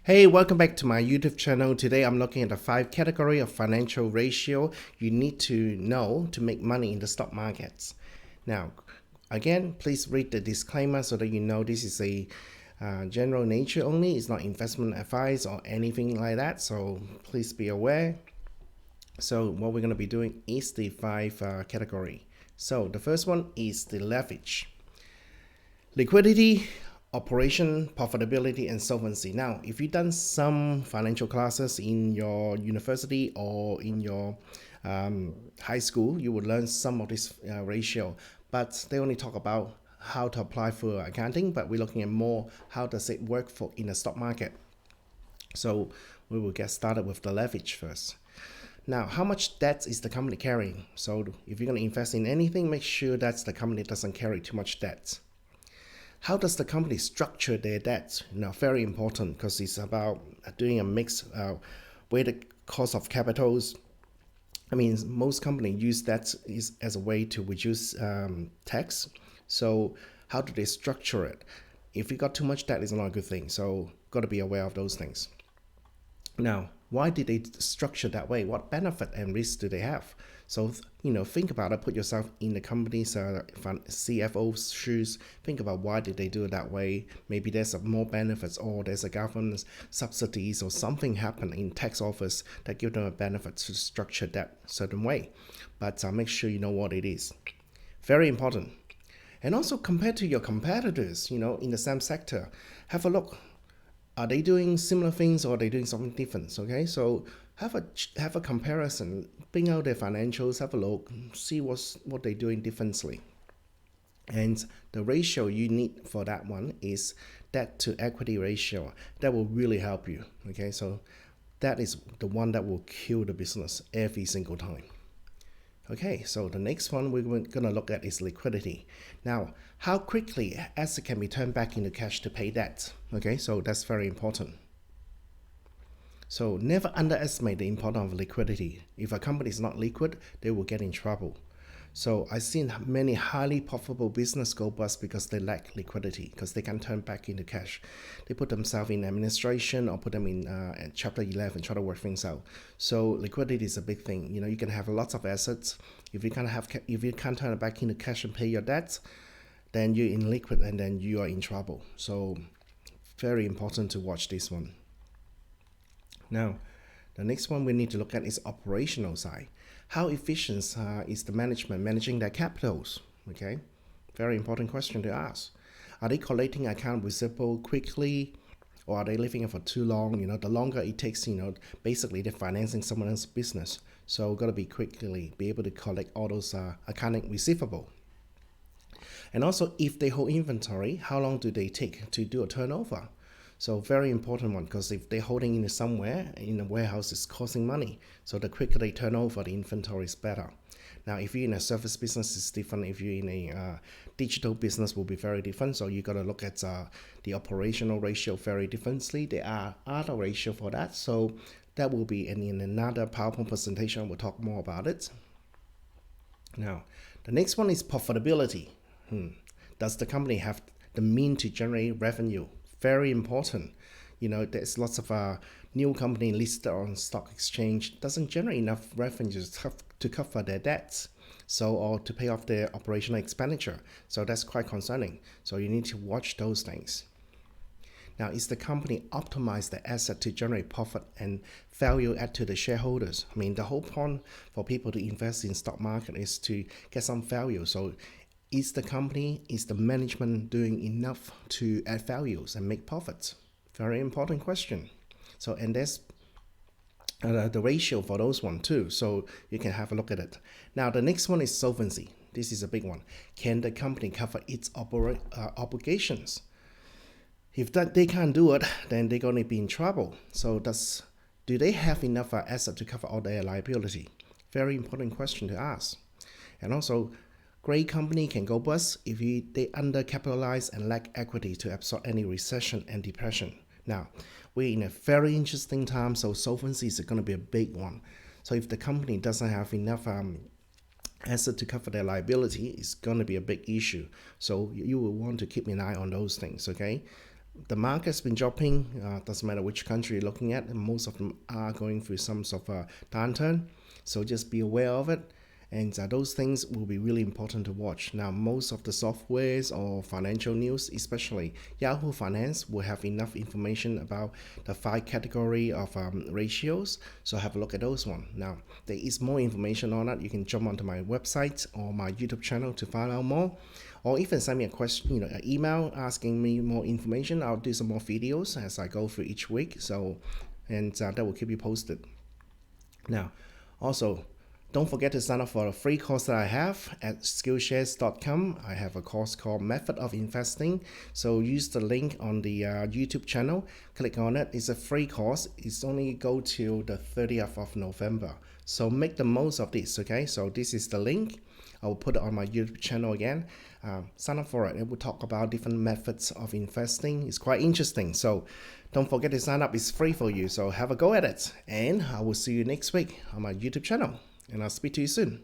Hey, welcome back to my YouTube channel. Today I'm looking at the 5 category of financial ratio you need to know to make money in the stock markets. Now, again, please read the disclaimer so that you know this is a general nature only. It's not investment advice or anything like that. So please be aware. So what we're going to be doing is the 5 category. So the first one is the leverage. Liquidity, operation, profitability, and solvency. Now, if you've done some financial classes in your university or in your high school, you would learn some of this ratio, but they only talk about how to apply for accounting, but we're looking at more how does it work for in the stock market. So we will get started with the leverage first. Now, how much debt is the company carrying? So if you're going to invest in anything, make sure that the company doesn't carry too much debt. How does the company structure their debt? Very important because it's about doing a mix where the cost of capitals. I mean, most companies use that as a way to reduce tax. So how do they structure it? If you got too much debt, it's not a good thing. So got to be aware of those things. Now, why did they structure that way? What benefit and risk do they have? So, think about it. Put yourself in the company's CFO's shoes. Think about why did they do it that way. Maybe there's more benefits, or there's a government subsidies, or something happen in tax office that give them a benefit to structure that certain way. But make sure you know what it is. Very important. And also compared to your competitors, in the same sector, have a look. Are they doing similar things or are they doing something different? Okay, so have a comparison, bring out their financials, have a look, see what they're doing differently. And the ratio you need for that one is debt to equity ratio. That will really help you. Okay, so that is the one that will kill the business every single time. Okay, so the next one we're going to look at is liquidity. Now, how quickly asset can be turned back into cash to pay debt? Okay, so that's very important. So never underestimate the importance of liquidity. If a company is not liquid, they will get in trouble. So I've seen many highly profitable business go bust because they lack liquidity, because they can turn back into cash. They put themselves in administration or put them in Chapter 11, try to work things out. So liquidity is a big thing. You can have lots of assets. If you can't turn it back into cash and pay your debts, then you're in liquid and then you are in trouble. So very important to watch this one. Now, the next one we need to look at is operational side. How efficient is the management managing their capitals? Okay, very important question to ask. Are they collecting account receivable quickly, or are they leaving it for too long? The longer it takes, basically they're financing someone else's business. So got to be able to collect all those accounting receivable. And also, if they hold inventory, how long do they take to do a turnover? So very important one, because if they're holding it somewhere in a warehouse, it's costing money. So the quicker they turn over, the inventory is better. Now, if you're in a service business, it's different. If you're in a digital business, will be very different. So you got to look at the operational ratio very differently. There are other ratio for that. So that will be in another PowerPoint presentation. We'll talk more about it. Now, the next one is profitability. Does the company have the means to generate revenue? Very important. There's lots of new company listed on stock exchange doesn't generate enough revenues to cover their debts, or to pay off their operational expenditure. So that's quite concerning. So you need to watch those things. Now, is the company optimize the asset to generate profit and value add to the shareholders? I mean, the whole point for people to invest in stock market is to get some value. So is the management doing enough to add values and make profits? Very important question. So, and there's the ratio for those one too. So you can have a look at it. Now, the next one is solvency. This is a big one. Can the company cover its obligations? If they can't do it, then they're going to be in trouble. So do they have enough asset to cover all their liability? Very important question to ask. And also, great company can go bust if they undercapitalize and lack equity to absorb any recession and depression. Now, we're in a very interesting time, so solvency is going to be a big one. So if the company doesn't have enough asset to cover their liability, it's going to be a big issue. So you will want to keep an eye on those things, okay? The market's been dropping, doesn't matter which country you're looking at, and most of them are going through some sort of a downturn. So just be aware of it. And those things will be really important to watch. Now, most of the softwares or financial news, especially Yahoo Finance, will have enough information about the 5 category of ratios. So have a look at those one. Now, there is more information on that. You can jump onto my website or my YouTube channel to find out more, or even send me a question, an email asking me more information. I'll do some more videos as I go through each week. So, and that will keep you posted. Now, also, don't forget to sign up for a free course that I have at skillshares.com. I have a course called Method of Investing. So use the link on the YouTube channel. Click on it. It's a free course. It's only go till the 30th of November. So make the most of this, okay? So this is the link. I will put it on my YouTube channel again. Sign up for it. It will talk about different methods of investing. It's quite interesting. So don't forget to sign up. It's free for you. So have a go at it. And I will see you next week on my YouTube channel. And I'll speak to you soon.